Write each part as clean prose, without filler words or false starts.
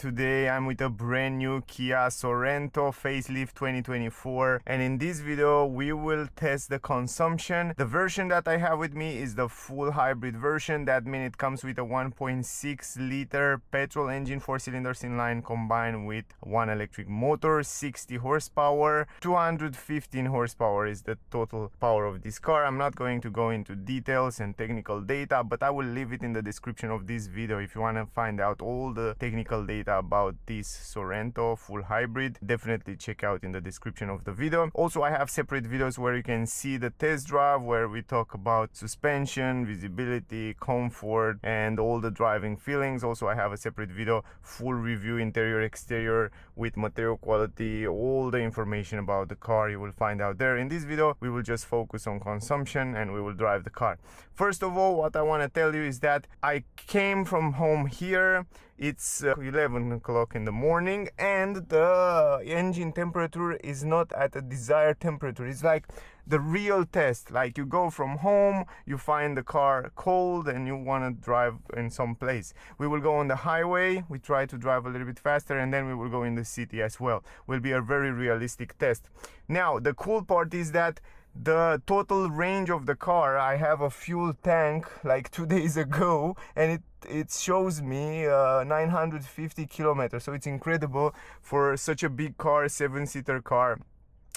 Today I'm with a brand new Kia Sorento facelift 2024, and in this video we will test the consumption. The version that I have with me is the full hybrid version. That means it comes with a 1.6 liter petrol engine, 4 cylinders inline combined with one electric motor, 60 horsepower. 215 horsepower is the total power of this car. I'm not going to go into details and technical data, but I will leave it in the description of this video if you want to find out all the technical data about this Sorento full hybrid. Definitely check out in the description of the video. Also, I have separate videos where you can see the test drive, where we talk about suspension, visibility, comfort, and all the driving feelings. Also, I have a separate video, full review, interior, exterior, with material quality, all the information about the car you will find out there. In this video, we will just focus on consumption and we will drive the car. First of all, what I want to tell you is that I came from home here. It's 11 o'clock in the morning and the engine temperature is not at a desired temperature. It's like the real test. Like you go from home, you find the car cold and you want to drive in some place. We will go on the highway, we try to drive a little bit faster, and then we will go in the city as well. Will be a very realistic test. Now, the cool part is that the total range of the car, I have a fuel tank like 2 days ago, and it shows me 950 kilometers. So it's incredible for such a big car, 7-seater car,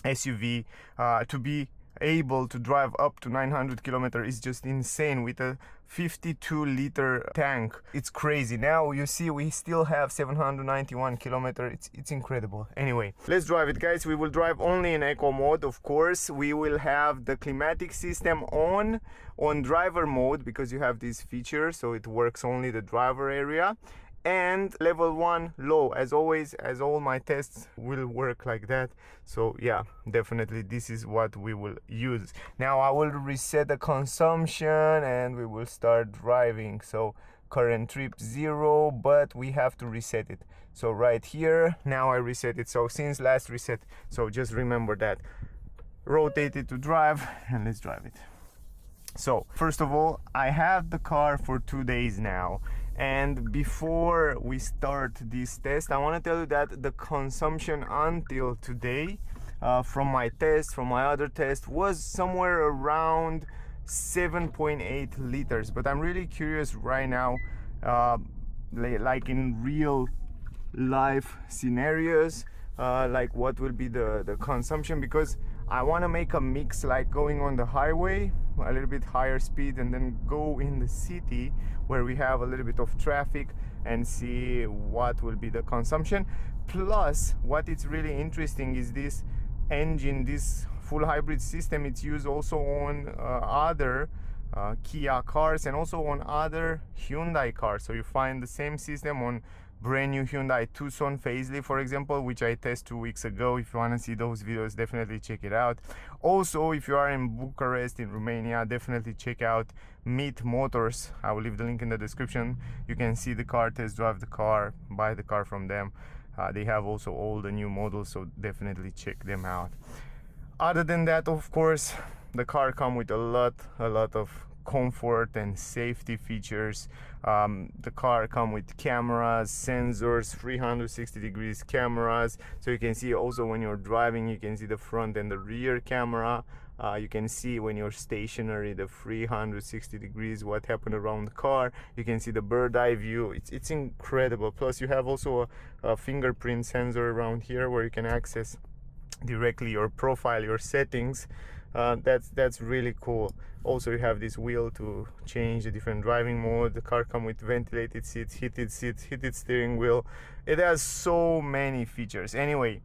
SUV, to be able to drive up to 900 kilometers is just insane with a 52 liter tank. It's crazy. Now you see we still have 791 kilometers. It's incredible. Anyway, let's drive it, guys. We will drive only in eco mode, of course. We will have the climatic system on driver mode because you have these features, so it works only the driver area. And level 1 low, as always, as all my tests will work like that. So yeah, definitely this is what we will use. Now I will reset the consumption and we will start driving. So current trip 0, but we have to reset it. So right here, now I reset it. So since last reset, so just remember that. Rotate it to drive and let's drive it. So first of all, I have the car for 2 days now, and before we start this test, I want to tell you that the consumption until today from my test, from my other test, was somewhere around 7.8 liters. But I'm really curious right now, like in real life scenarios, like what will be the consumption, because I want to make a mix, like going on the highway a little bit higher speed and then go in the city where we have a little bit of traffic and see what will be the consumption. Plus, what is really interesting is this engine, this full hybrid system. It's used also on other Kia cars and also on other Hyundai cars. So you find the same system on brand new Hyundai Tucson facelift, for example, which I tested 2 weeks ago. If you want to see those videos, definitely check it out. Also, if you are in Bucharest, in Romania, definitely check out Meet Motors. I will leave the link in the description. You can see the car, test drive the car, buy the car from them. They have also all the new models, so definitely check them out. Other than that, of course, the car comes with a lot of comfort and safety features. The car comes with cameras, sensors, 360 degrees cameras, so you can see also when you're driving, you can see the front and the rear camera. You can see when you're stationary, the 360 degrees, what happened around the car. You can see the bird eye view. It's incredible. Plus you have also a fingerprint sensor around here where you can access directly your profile, your settings. That's really cool. Also, you have this wheel to change the different driving mode. The car comes with ventilated seats, heated steering wheel. It has so many features. Anyway,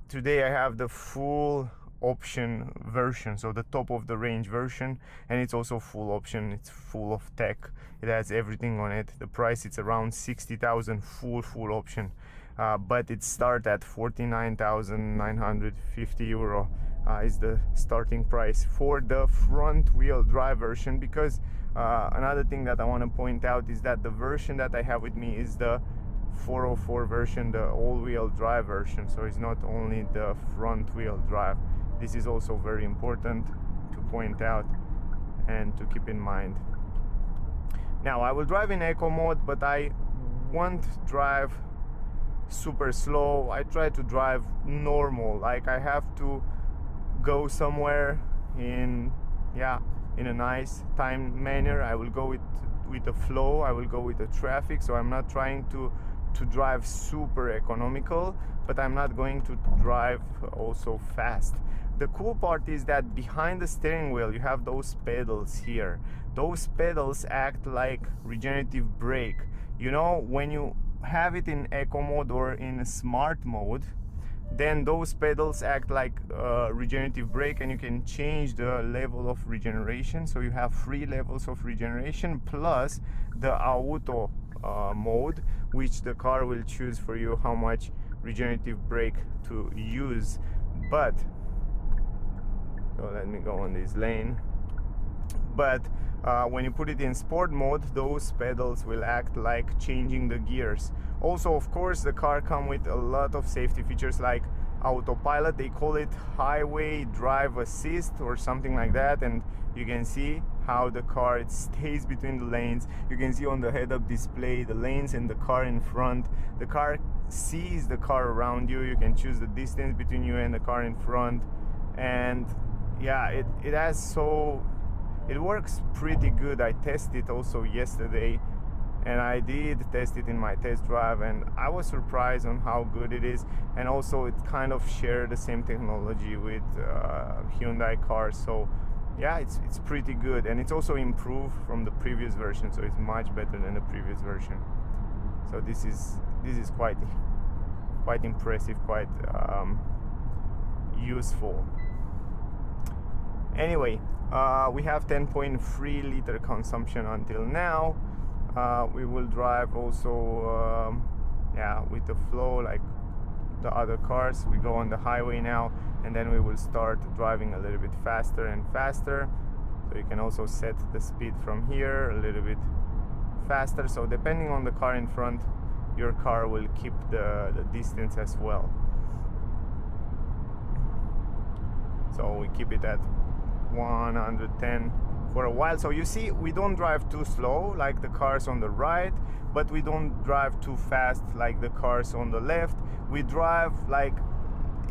today I have the full option version, so the top of the range version, and it's also full option. It's full of tech. It has everything on it. The price, it's around 60,000 full option, but it starts at 49,950 euro is the starting price for the front wheel drive version. Because another thing that I want to point out is that the version that I have with me is the 404 version, the all-wheel drive version. So it's not only the front wheel drive. This is also very important to point out and to keep in mind. Now I will drive in eco mode, but I won't drive super slow. I try to drive normal, like I have to go somewhere in a nice time manner. I will go with the flow, I will go with the traffic, so I'm not trying to drive super economical, but I'm not going to drive also fast. The cool part is that behind the steering wheel you have those pedals here. Those pedals act like regenerative brake. You know, when you have it in eco mode or in smart mode, then those pedals act like regenerative brake, and you can change the level of regeneration. So you have 3 levels of regeneration plus the auto mode, which the car will choose for you how much regenerative brake to use. But so let me go on this lane. But when you put it in sport mode, those pedals will act like changing the gears. Also, of course, the car comes with a lot of safety features like autopilot. They call it highway drive assist or something like that, and you can see how the car, it stays between the lanes. You can see on the head-up display the lanes and the car in front. The car sees the car around you. You can choose the distance between you and the car in front, and yeah, it works pretty good. I tested also yesterday, and I did test it in my test drive, and I was surprised on how good it is. And also it kind of shared the same technology with Hyundai cars, so yeah, it's pretty good, and it's also improved from the previous version, so it's much better than the previous version. So this is quite impressive, quite useful. Anyway, we have 10.3 liter consumption until now. We will drive also with the flow like the other cars. We go on the highway now, and then we will start driving a little bit faster and faster. So you can also set the speed from here a little bit faster, so depending on the car in front, your car will keep the distance as well. So we keep it at 110 for a while. So you see, we don't drive too slow like the cars on the right, but we don't drive too fast like the cars on the left. We drive like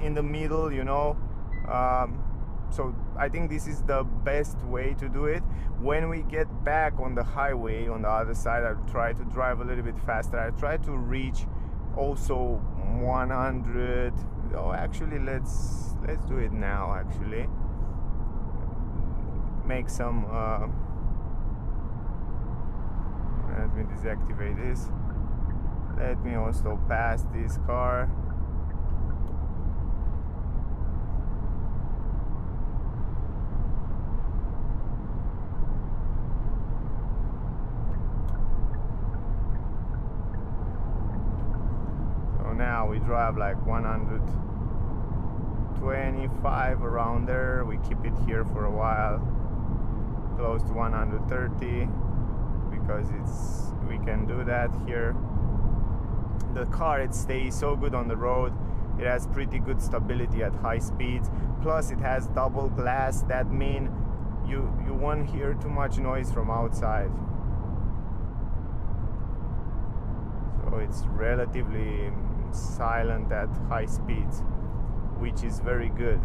in the middle, you know. So I think this is the best way to do it. When we get back on the highway on the other side, I try to drive a little bit faster. I try to reach also 100. Oh, actually, let's do it now. Actually, make some. Let me deactivate this. Let me also pass this car. Now we drive like 125 around there. We keep it here for a while, close to 130, because we can do that here. The car, it stays so good on the road. It has pretty good stability at high speeds. Plus it has double glass. That means you won't hear too much noise from outside. So it's relatively silent at high speeds, which is very good.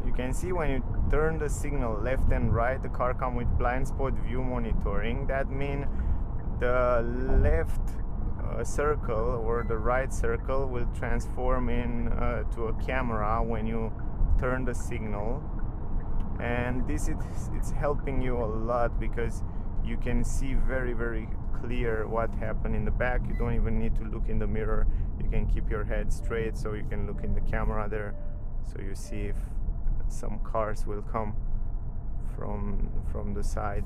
You can see when you turn the signal left and right, the car comes with blind spot view monitoring. That means the left circle or the right circle will transform to a camera when you turn the signal, and it's helping you a lot because you can see very, very clear what happened in the back. You don't even need to look in the mirror. You can keep your head straight, so you can look in the camera there, so you see if some cars will come from the side.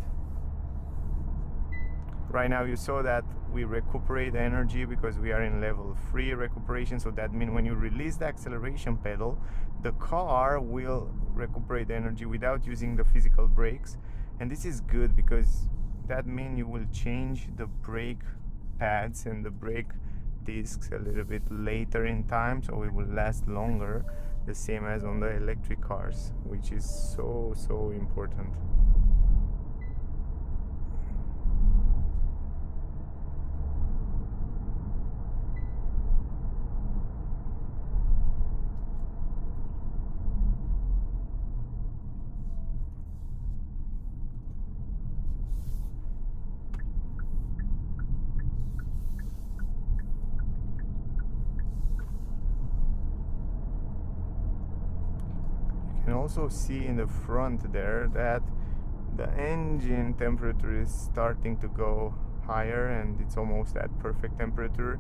Right now you saw that we recuperate energy because we are in level 3 recuperation. So that means when you release the acceleration pedal, the car will recuperate energy without using the physical brakes. And this is good because that means you will change the brake pads and the brake discs a little bit later in time, so it will last longer, the same as on the electric cars, which is so important. You can also see in the front there that the engine temperature is starting to go higher, and it's almost at perfect temperature.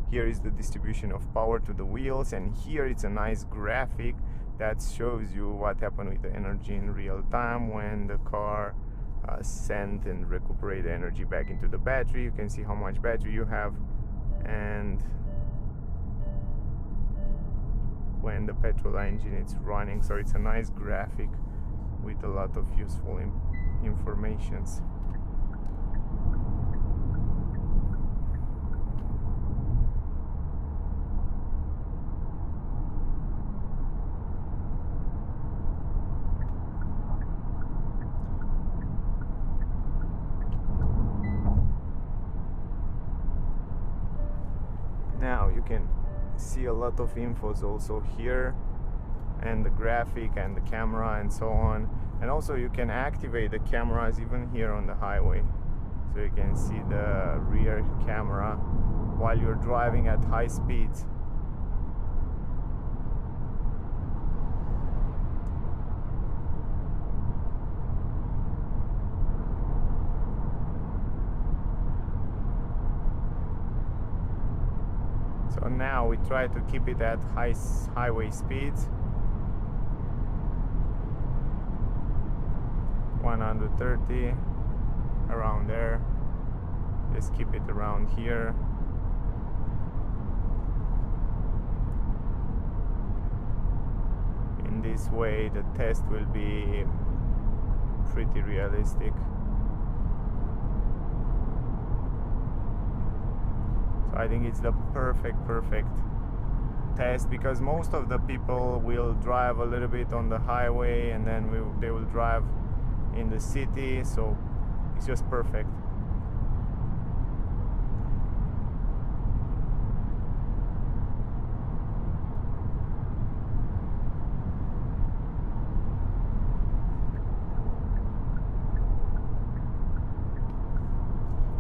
Here is the distribution of power to the wheels, and here it's a nice graphic that shows you what happened with the energy in real time when the car sent and recuperate the energy back into the battery. You can see how much battery you have, and when the petrol engine is running. So it's a nice graphic with a lot of useful informations. Now you can see a lot of infos also here, and the graphic and the camera and so on. And also you can activate the cameras even here on the highway, so you can see the rear camera while you're driving at high speeds. So now we try to keep it at highway speeds, 130, around there. Just keep it around here. In this way the test will be pretty realistic. So I think it's the perfect test, because most of the people will drive a little bit on the highway and then they will drive in the city, so it's just perfect.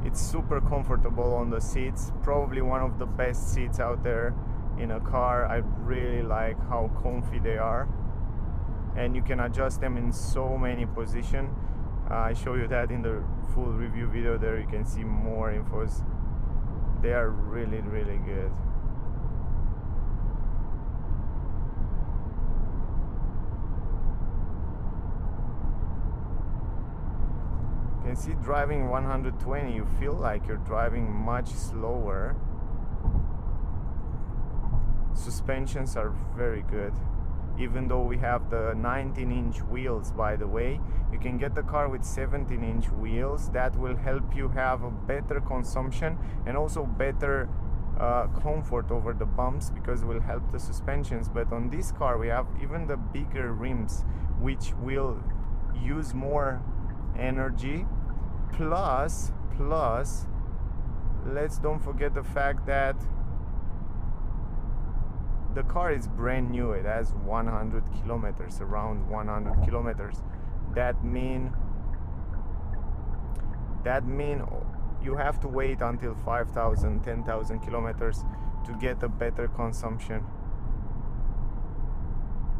It's super comfortable on the seats, probably one of the best seats out there in a car. I really like how comfy they are, and you can adjust them in so many positions. I show you that in the full review video. There you can see more infos. They are really good. You can see driving 120, you feel like you're driving much slower. Suspensions are very good. Even though we have the 19-inch wheels, by the way, you can get the car with 17-inch wheels. That will help you have a better consumption and also better comfort over the bumps, because it will help the suspensions. But on this car we have even the bigger rims, which will use more energy. Plus, let's don't forget the fact that the car is brand new. It has 100 kilometers, around 100 kilometers. That mean you have to wait until 5,000, 10,000 kilometers to get a better consumption.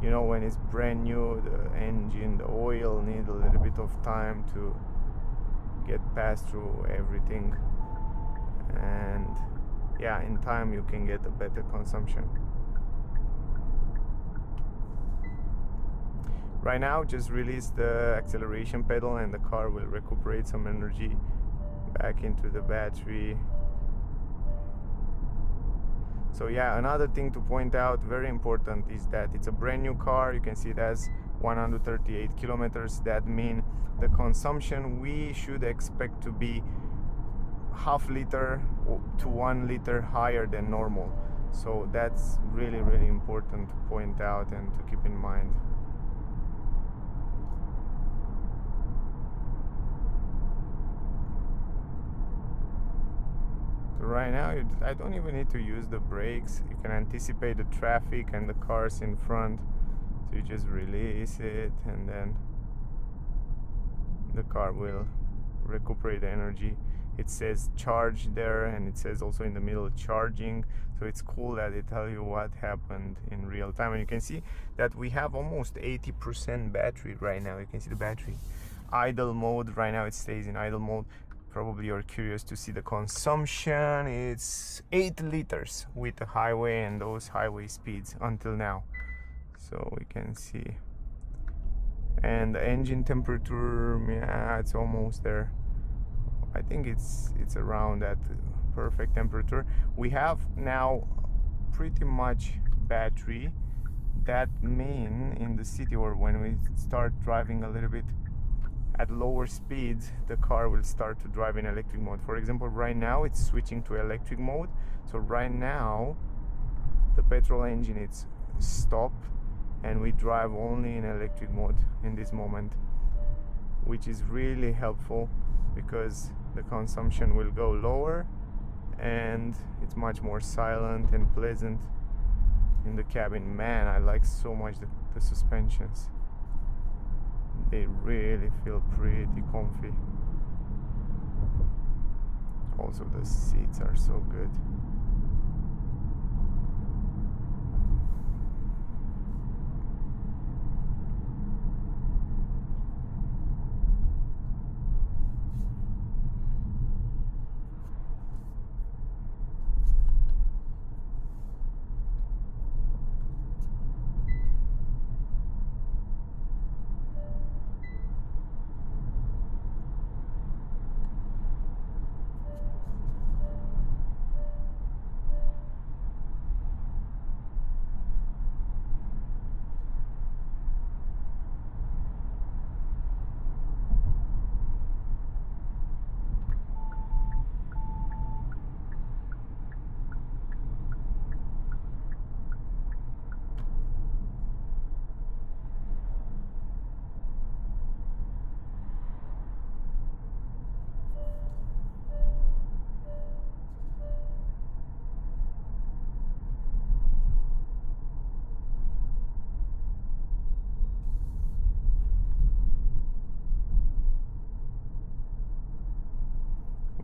You know, when it's brand new, the engine, the oil need a little bit of time to get passed through everything, and yeah, in time you can get a better consumption. Right now, just release the acceleration pedal and the car will recuperate some energy back into the battery. So yeah, another thing to point out, very important, is that it's a brand new car. You can see it has 138 kilometers. That means the consumption we should expect to be half liter to 1 liter higher than normal. So that's really important to point out and to keep in mind. So right now I don't even need to use the brakes. You can anticipate the traffic and the cars in front, so you just release it and then the car will recuperate the energy. It says charge there, and it says also in the middle charging, so it's cool that it tells you what happened in real time. And you can see that we have almost 80% battery right now. You can see the battery. Idle mode right now, it stays in idle mode. Probably you're curious to see the consumption. It's 8 liters with the highway and those highway speeds until now, so we can see. And the engine temperature, yeah, it's almost there. I think it's around that perfect temperature. We have now pretty much battery. That mean in the city, or when we start driving a little bit at lower speeds, the car will start to drive in electric mode. For example, right now it's switching to electric mode. So right now the petrol engine is stopped and we drive only in electric mode in this moment, which is really helpful because the consumption will go lower and it's much more silent and pleasant in the cabin. Man, I like so much the suspensions. They really feel pretty comfy. Also the seats are so good.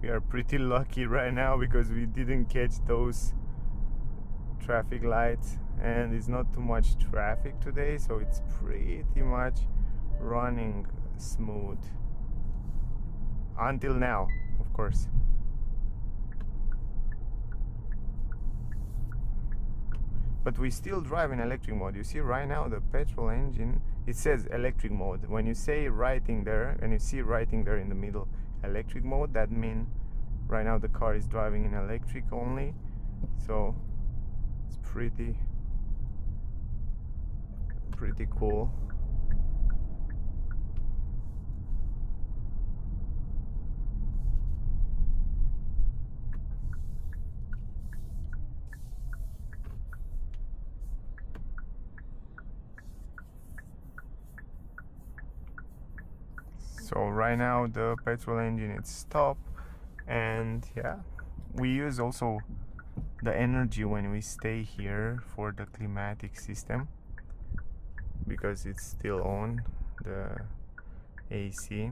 We are pretty lucky right now because we didn't catch those traffic lights and it's not too much traffic today, so it's pretty much running smooth until now, of course. But we still drive in electric mode. You see right now the petrol engine, it says electric mode. When you say writing there and you see writing there in the middle electric mode, that means right now the car is driving in electric only. So it's pretty cool. So right now the petrol engine is stopped, and yeah, we use also the energy when we stay here for the climatic system because it's still on, the AC.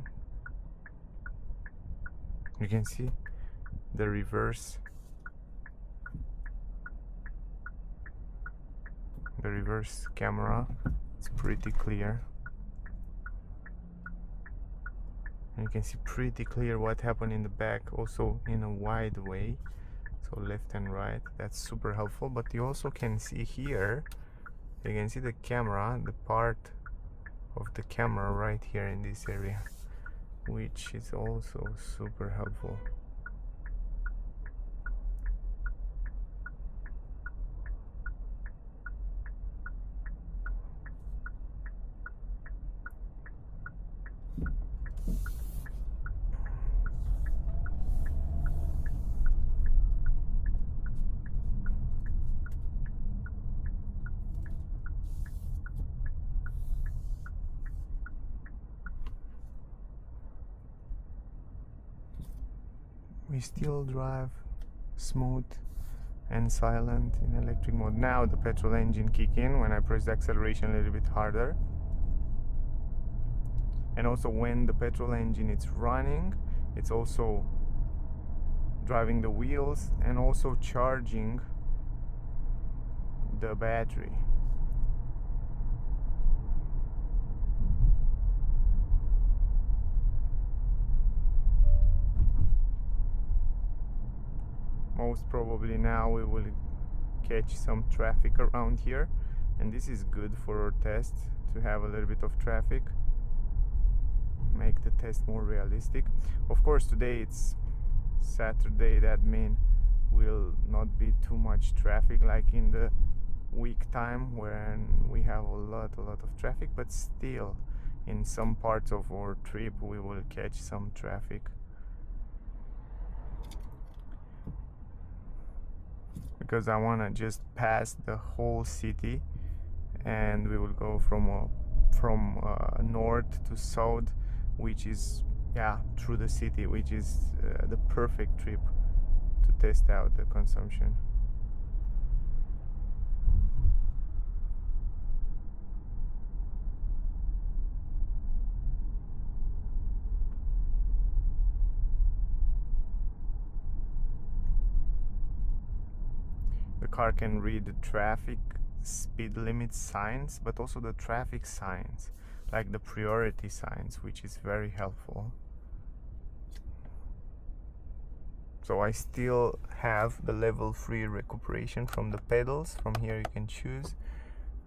You can see the reverse camera. It's pretty clear. And you can see pretty clear what happened in the back, also in a wide way, so left and right. That's super helpful. But you also can see here, you can see the camera, the part of the camera right here in this area, which is also super helpful. we still drive smooth and silent in electric mode. Now the petrol engine kick in when I press the acceleration a little bit harder. And also when the petrol engine is running, it's also driving the wheels and also charging the battery. Most probably now we will catch some traffic around here, and this is good for our test, to have a little bit of traffic, make the test more realistic. Of course today it's Saturday, that means will not be too much traffic like in the week time when we have a lot of traffic, but still in some parts of our trip we will catch some traffic. Because I want to just pass the whole city, and we will go from north to south, which is through the city, which is the perfect trip to test out the consumption. The car can read the traffic speed limit signs, but also the traffic signs, like the priority signs, which is very helpful. So I still have the level 3 recuperation from the pedals. From here you can choose.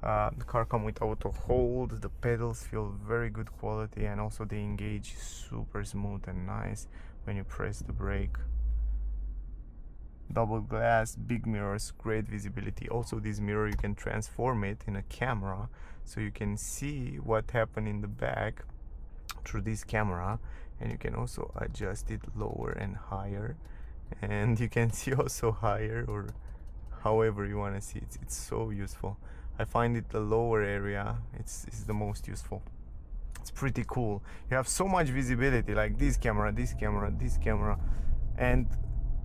The car comes with auto hold. The pedals feel very good quality, and also they engage super smooth and nice when you press the brake. Double glass, big mirrors, great visibility. Also this mirror, you can transform it in a camera, so you can see what happened in the back through this camera, and you can also adjust it lower and higher, and you can see also higher or however you want to see it. It's so useful. I find it the lower area it's the most useful. It's pretty cool. You have so much visibility, like this camera, this camera, this camera, and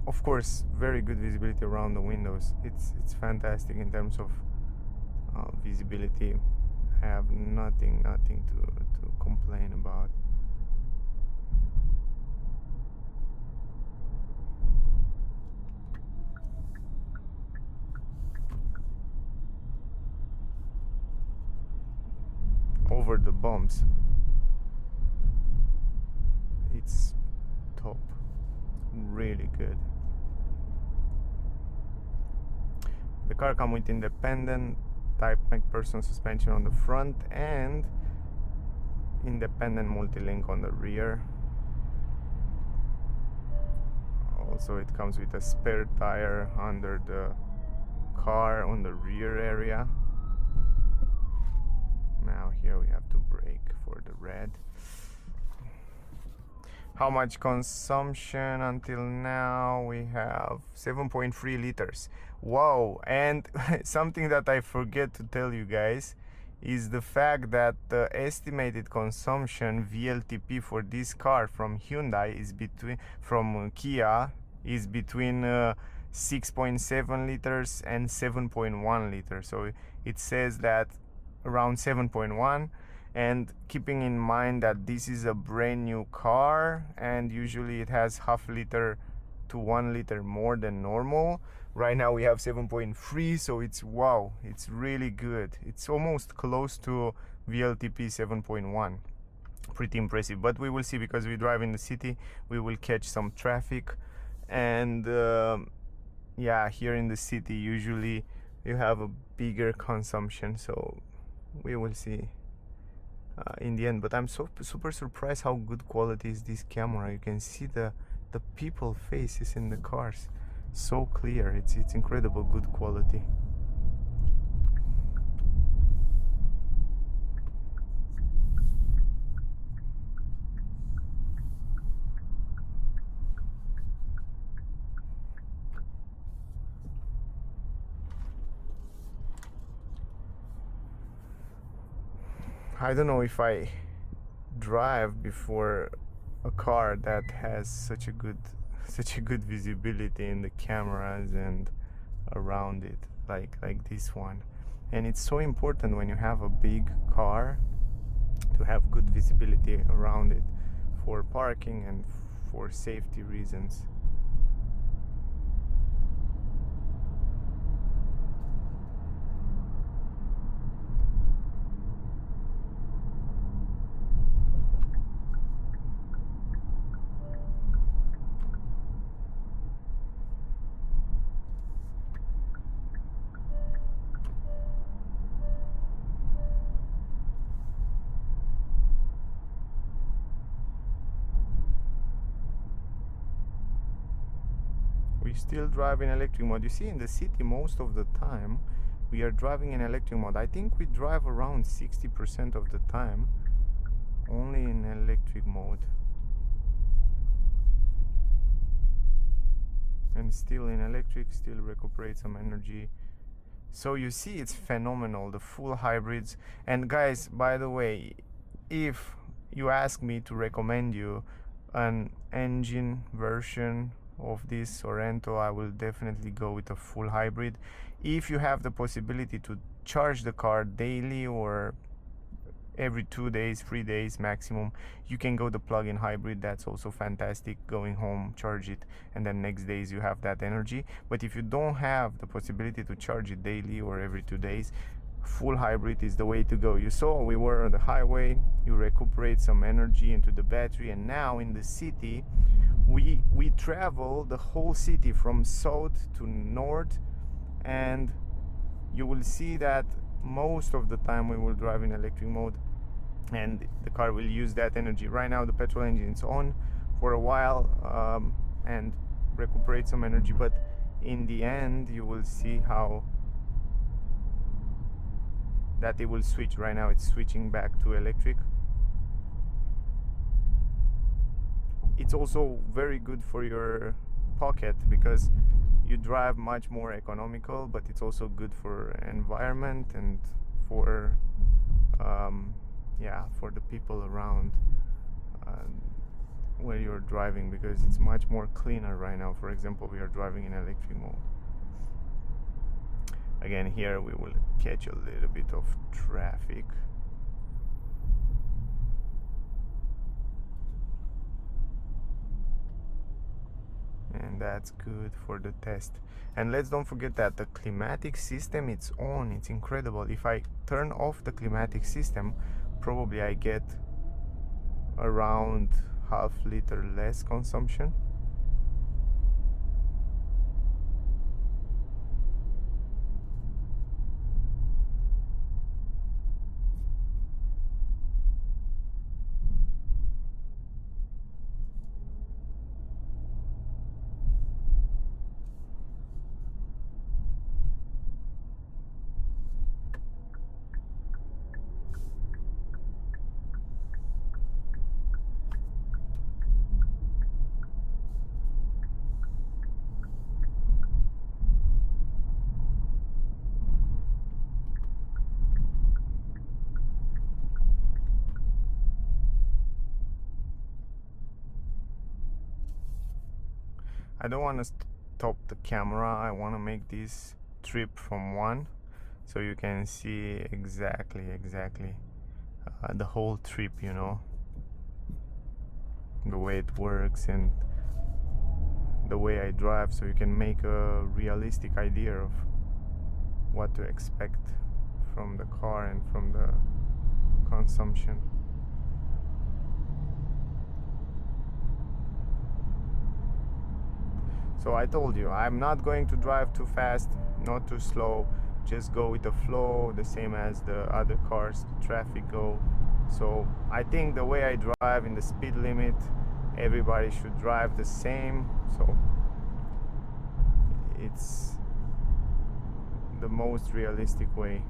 of course very good visibility around the windows. It's fantastic in terms of visibility. I have nothing to complain about. Over the bumps, it's top, really good. The car comes with independent type MacPherson suspension on the front and independent multi-link on the rear. Also it comes with a spare tire under the car on the rear area. Now here we have to brake for the red. How much consumption until now? We have 7.3 liters. Wow! And something that I forget to tell you guys is the fact that the estimated consumption VLTP for this car from Kia is between 6.7 liters and 7.1 liters. So it says that around 7.1, and keeping in mind that this is a brand new car and usually it has half liter to 1 liter more than normal. Right now we have 7.3, so it's really good. It's almost close to VLTP 7.1. Pretty impressive, but we will see, because we drive in the city, we will catch some traffic, and here in the city usually you have a bigger consumption, so we will see in the end. But I'm super surprised how good quality is this camera. You can see the people faces in the cars so clear. It's incredible good quality. I don't know if I drive before a car that has such a good such a good visibility in the cameras and around it, like this one. And it's so important when you have a big car to have good visibility around it for parking and for safety reasons. We still drive in electric mode. You see, in the city most of the time we are driving in electric mode. I think we drive around 60% of the time only in electric mode, and still in electric, still recuperate some energy. So you see, it's phenomenal, the full hybrids. And guys, by the way, if you ask me to recommend you an engine version of this Sorento, I will definitely go with a full hybrid. If you have the possibility to charge the car daily or every 2 days, 3 days maximum, you can go the plug-in hybrid. That's also fantastic. Going home, charge it, and then next days you have that energy. But if you don't have the possibility to charge it daily or every 2 days, full hybrid is the way to go. You saw we were on the highway, you recuperate some energy into the battery, and now in the city we travel the whole city from south to north, and you will see that most of the time we will drive in electric mode and the car will use that energy. Right now the petrol engine is on for a while and recuperate some energy, but in the end you will see how that it will switch. Right now it's switching back to electric. It's also very good for your pocket because you drive much more economical, but it's also good for environment and for for the people around where you're driving, because it's much more cleaner right now. For example, we are driving in electric mode. Again, here we will catch a little bit of traffic. And that's good for the test. And let's don't forget that the climatic system, it's on. It's incredible. If I turn off the climatic system, probably I get around half liter less consumption. I don't want to stop the camera. I want to make this trip from one so you can see exactly the whole trip, you know, the way it works and the way I drive, so you can make a realistic idea of what to expect from the car and from the consumption. So I told you, I'm not going to drive too fast, not too slow, just go with the flow, the same as the other cars, the traffic go. So I think the way I drive in the speed limit, everybody should drive the same. So it's the most realistic way.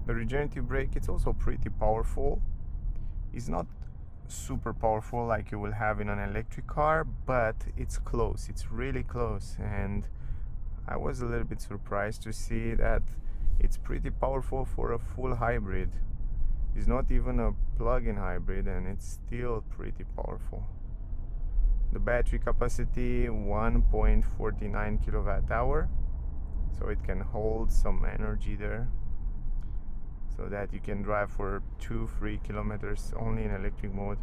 The regenerative brake, it's also pretty powerful. It's not super powerful like you will have in an electric car, but it's close, it's really close. And I was a little bit surprised to see that It's pretty powerful for a full hybrid. It's not even a plug-in hybrid, and it's still pretty powerful. The battery capacity 1.49 kilowatt hour, so it can hold some energy there, so that you can drive for 2-3 kilometers only in electric mode,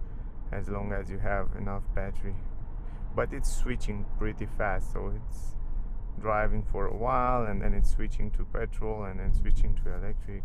as long as you have enough battery. But it's switching pretty fast, so it's driving for a while and then it's switching to petrol and then switching to electric.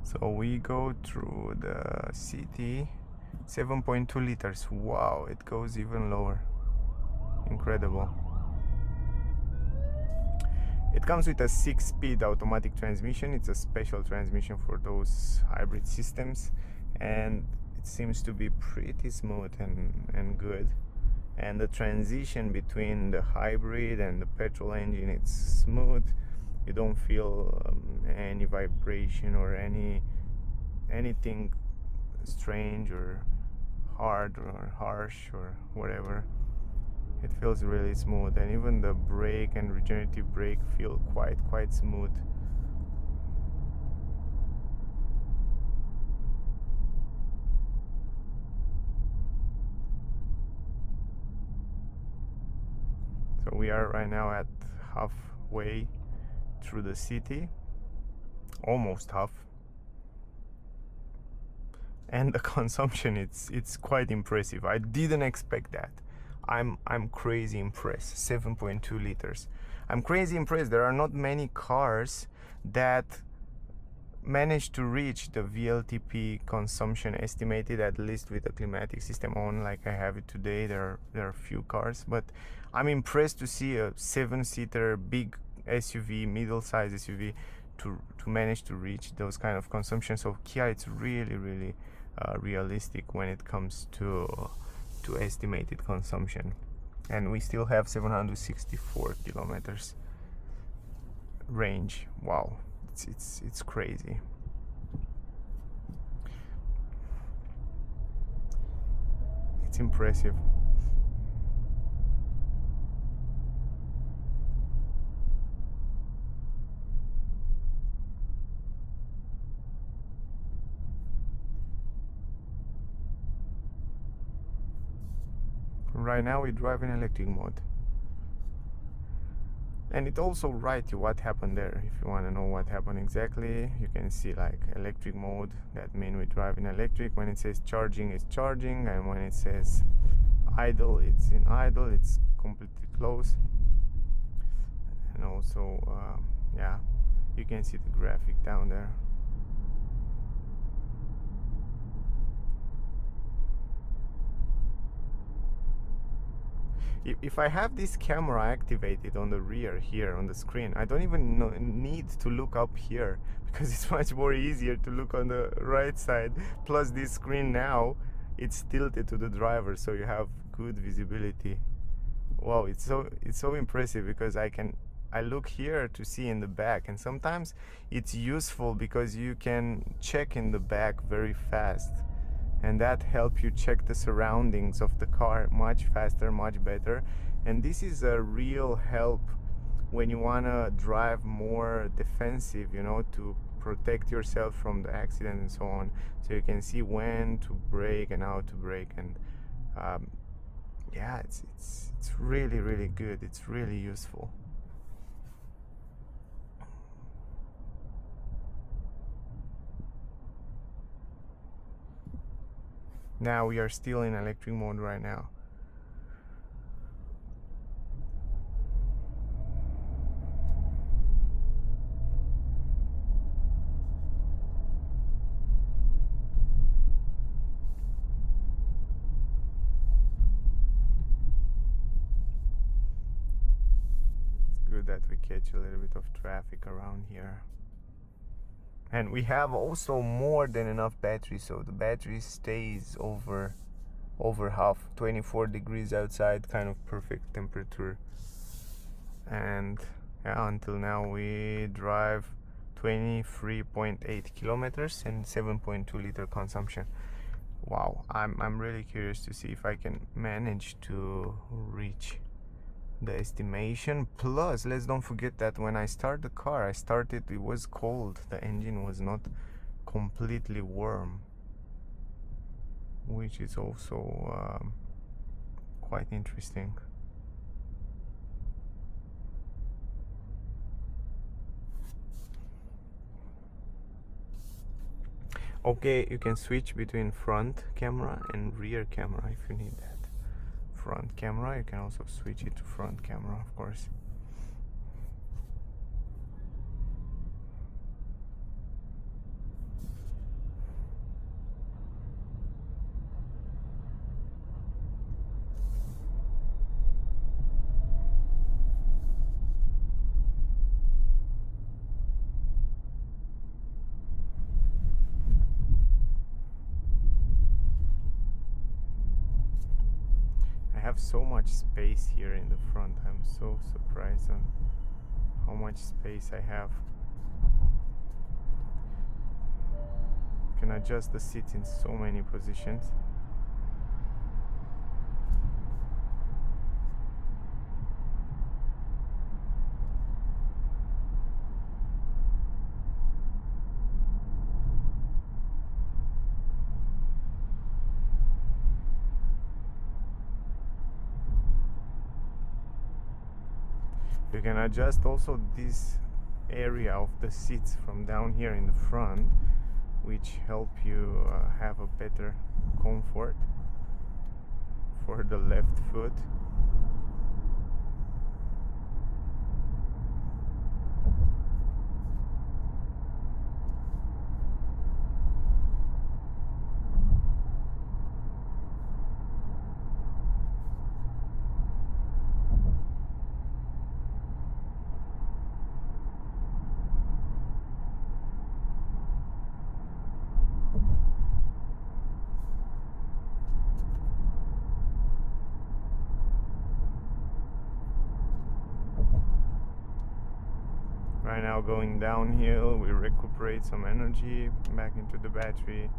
So we go through the city. 7.2 liters. Wow, it goes even lower. Incredible. It comes with a 6-speed automatic transmission. It's a special transmission for those hybrid systems, and it seems to be pretty smooth and good. And the transition between the hybrid and the petrol engine, it's smooth. You don't feel any vibration or anything strange or hard or harsh or whatever. It feels really smooth, and even the brake and regenerative brake feel quite smooth. So we are right now at halfway through the city, almost half, and the consumption, it's quite impressive. I didn't expect that. I'm crazy impressed. 7.2 liters. I'm crazy impressed. There are not many cars that manage to reach the VLTP consumption estimated, at least with the climatic system on like I have it today. There are few cars, but I'm impressed to see a 7-seater big SUV, middle-size SUV, to manage to reach those kind of consumption. So Kia, it's really realistic when it comes to estimated consumption, and we still have 764 kilometers range. Wow, it's crazy. It's impressive. Right now we drive in electric mode, and it also writes you what happened there. If you want to know what happened exactly, you can see like electric mode, that means we drive in electric. When it says charging, it's charging, and when it says idle, it's in idle. It's completely closed. And also yeah, you can see the graphic down there. If I have this camera activated on the rear here on the screen, I don't even need to look up here, because it's much more easier to look on the right side. Plus this screen now, it's tilted to the driver, so you have good visibility. Wow, it's so impressive, because I look here to see in the back, and sometimes it's useful because you can check in the back very fast, and that helps you check the surroundings of the car much faster, much better. And this is a real help when you want to drive more defensive, you know, to protect yourself from the accident and so on, so you can see when to brake and how to brake. And yeah, it's really good. It's really useful. Now we are still in electric mode right now. It's good that we catch a little bit of traffic around here. And we have also more than enough battery, so the battery stays over half. 24 degrees outside, kind of perfect temperature And yeah, until now we drive 23.8 kilometers and 7.2 liter consumption. Wow, I'm really curious to see if I can manage to reach the estimation. Plus, let's don't forget that when I start the car, it was cold. The engine was not completely warm, which is also quite interesting. Okay, you can switch between front camera and rear camera if you need that. Front camera, you can also switch it to front camera, of course. I have so much space here in the front. I'm so surprised on how much space I have. You can adjust the seats in so many positions. You can adjust also this area of the seats from down here in the front, which help you have a better comfort for the left foot. Right now going downhill, we recuperate some energy back into the battery.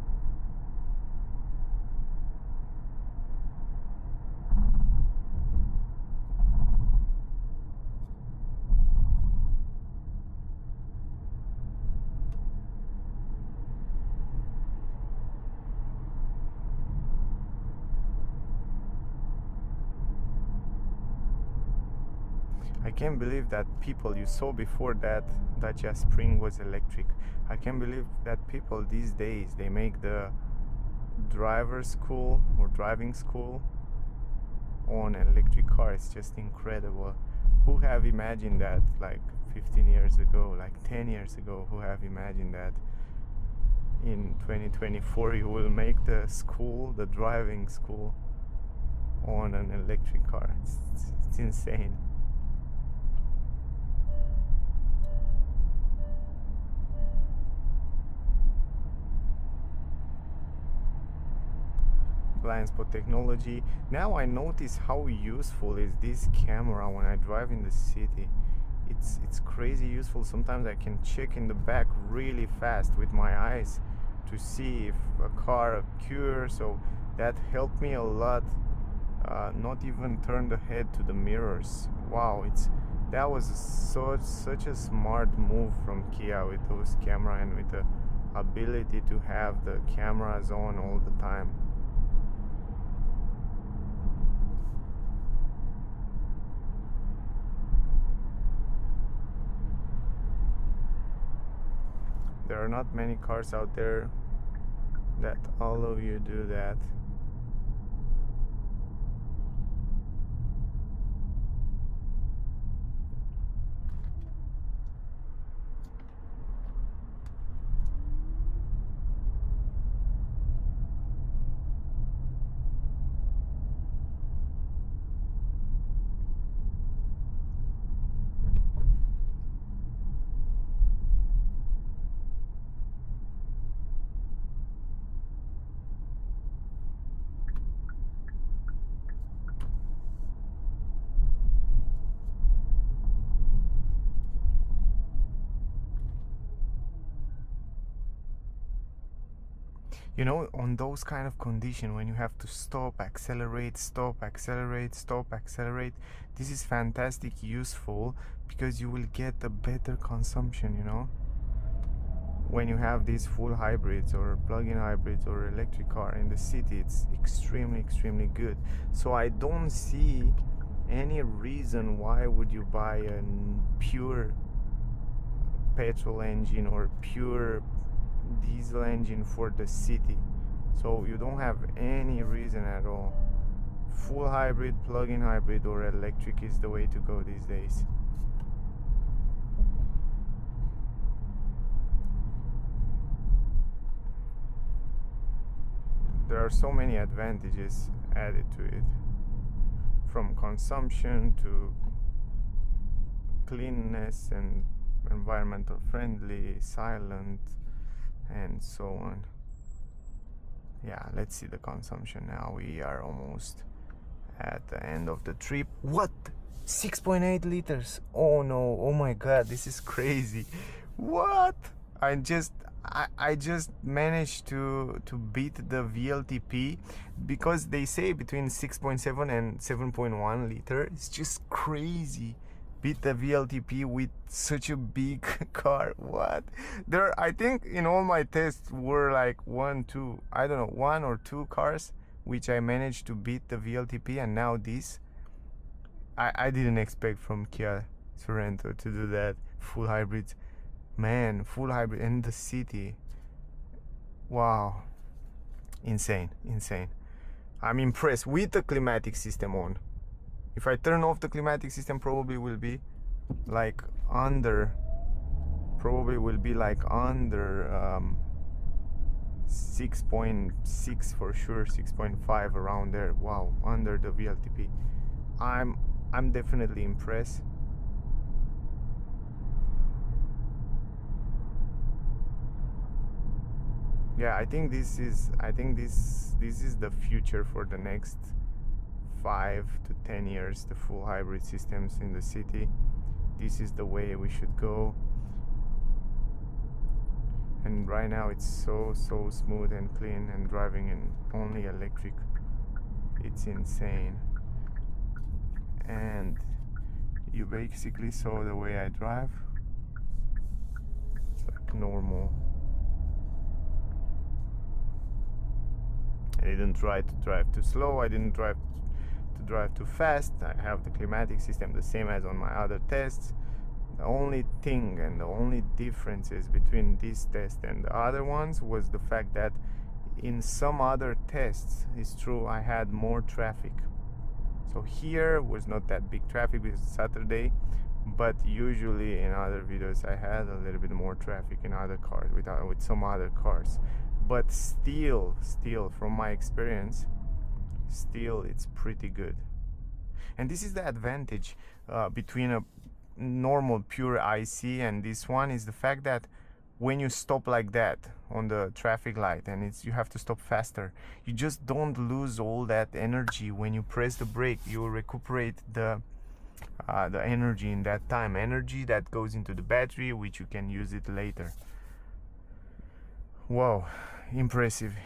I can't believe that people, you saw before that Dacia Spring was electric. I can't believe that people these days, they make the driver's school or driving school on an electric car. It's just incredible. Who have imagined that like 15 years ago, like 10 years ago? Who have imagined that in 2024 you will make the school, the driving school, on an electric car? It's insane. Blind spot technology. Now I notice how useful is this camera when I drive in the city. It's crazy useful. Sometimes I can check in the back really fast with my eyes to see if a car occurs, so that helped me a lot. Not even turn the head to the mirrors. Wow, that was such a smart move from Kia with those camera and with the ability to have the cameras on all the time. There are not many cars out there that allow you to do that. You know, on those kind of condition when you have to stop, accelerate, stop, accelerate, stop, accelerate, this is fantastic useful because you will get a better consumption, you know, when you have these full hybrids or plug-in hybrids or electric car in the city. It's extremely good. So I don't see any reason why would you buy a pure petrol engine or pure diesel engine for the city. So you don't have any reason at all. Full hybrid, plug-in hybrid or electric is the way to go these days. There are so many advantages added to it, from consumption to cleanness and environmental friendly, silent, and so on. Yeah, let's see the consumption now. We are almost at the end of the trip. What? 6.8 liters. Oh no, oh my god, this is crazy. What? I just managed to beat the VLTP, because they say between 6.7 and 7.1 liter. It's just crazy. Beat the VLTP with such a big car. What? I think in all my tests were like one or two cars which I managed to beat the VLTP, and now this. I didn't expect from Kia Sorento to do that. Full hybrids. Man, full hybrid in the city. Wow. Insane. I'm impressed with the climatic system on. If I turn off the climatic system, probably will be like under 6.6 for sure, 6.5 around there. Wow, under the VLTP. I'm definitely impressed. Yeah, I think this is the future for the next 5 to 10 years, the full hybrid systems in the city. This is the way we should go. And right now it's so smooth and clean, and driving in only electric, it's insane. And you basically saw the way I drive. It's like normal. I didn't try to drive too slow, I didn't try to drive too fast. I have the climatic system the same as on my other tests. The only thing and the only differences between this test and the other ones was the fact that in some other tests, it's true, I had more traffic. So here was not that big traffic because it's Saturday, but usually in other videos I had a little bit more traffic in other cars, with some other cars. But still from my experience, it's pretty good. And this is the advantage between a normal pure IC and this one, is the fact that when you stop like that on the traffic light and you have to stop faster, you just don't lose all that energy. When you press the brake, you recuperate the energy in that time, energy that goes into the battery, which you can use it later. Wow, impressive.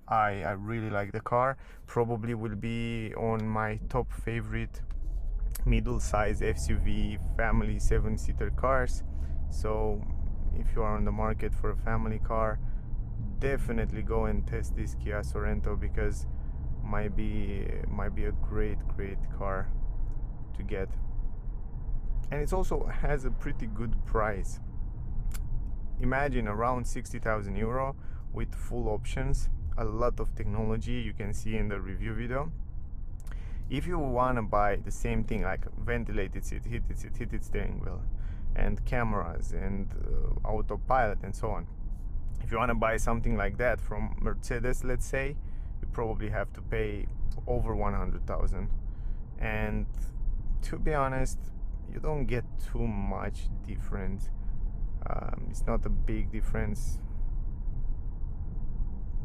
I really like the car. Probably will be on my top favorite middle-size SUV family 7-seater cars. So if you are on the market for a family car, definitely go and test this Kia Sorento, because might be a great car to get. And it also has a pretty good price. Imagine around 60,000 euro with full options, a lot of technology you can see in the review video. If you want to buy the same thing, like ventilated seat, heated steering wheel, and cameras, and autopilot, and so on, if you want to buy something like that from Mercedes, let's say, you probably have to pay over 100,000. And to be honest, you don't get too much difference. It's not a big difference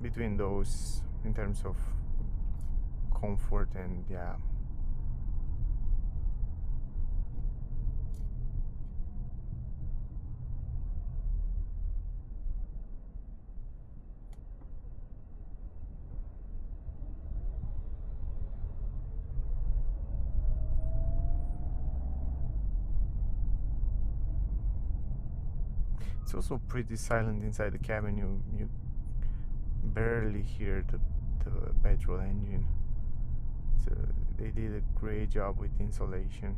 between those in terms of comfort, and yeah. It's also pretty silent inside the cabin. You barely hear the petrol engine. So they did a great job with insulation.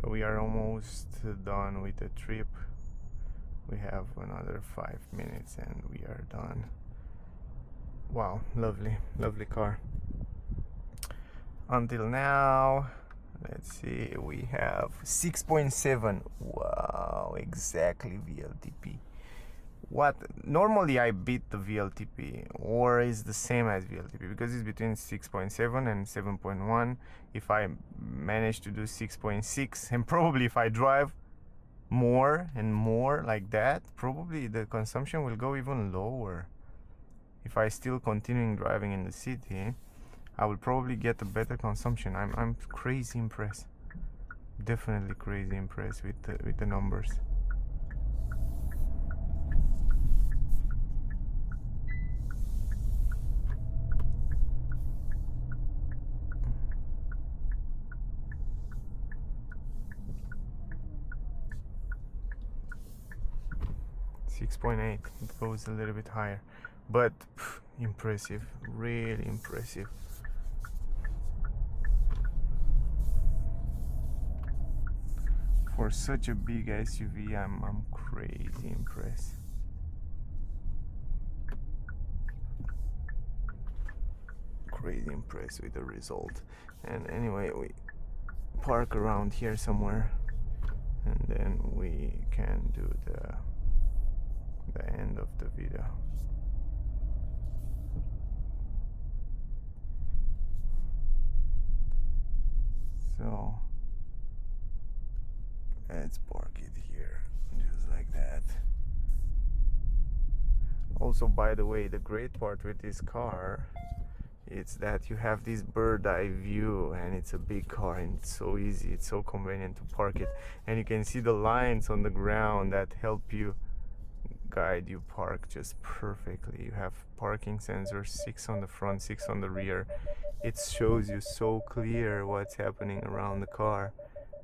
So we are almost done with the trip. We have another 5 minutes and we are done. Wow, lovely car. Until now, let's see, we have 6.7. Wow, exactly VLTP. What normally I beat the VLTP, or is the same as VLTP, because it's between 6.7 and 7.1. If I manage to do 6.6, and probably if I drive more and more like that, probably the consumption will go even lower. If I still continuing driving in the city, I will probably get a better consumption. I'm crazy impressed. Definitely crazy impressed with the numbers. .8. It goes a little bit higher, but impressive, really impressive. For such a big SUV, I'm crazy impressed. Crazy impressed with the result. And anyway, we park around here somewhere, and then we can do the end of the video. So let's park it here, just like that. Also, by the way, the great part with this car, it's that you have this bird eye view, and it's a big car and it's so easy, it's so convenient to park it, and you can see the lines on the ground that help you guide you park just perfectly. You have parking sensors, 6 on the front, 6 on the rear. It shows you so clear what's happening around the car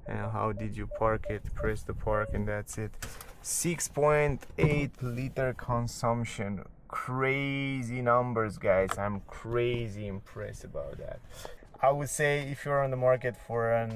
and how did you park it. Press the park and that's it. 6.8 liter consumption. Crazy numbers, guys. I'm crazy impressed about that. I would say if you're on the market for a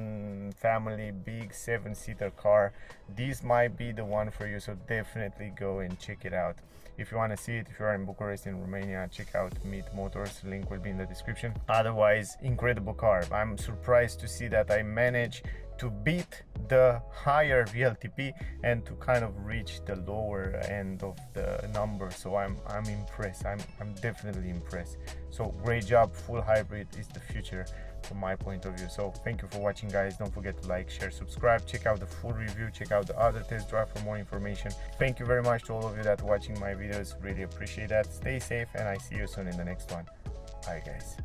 family big 7-seater car, this might be the one for you, so definitely go and check it out. If you want to see it, if you're in Bucharest in Romania, check out Meet Motors, link will be in the description. Otherwise, incredible car. I'm surprised to see that I managed to beat the higher VLTP and to kind of reach the lower end of the number. So I'm impressed. I'm definitely impressed. So great job. Full hybrid is the future from my point of view. So thank you for watching, guys. Don't forget to like, share, subscribe, check out the full review, check out the other test drive for more information. Thank you very much to all of you that are watching my videos. Really appreciate that. Stay safe and I see you soon in the next one. Bye, guys.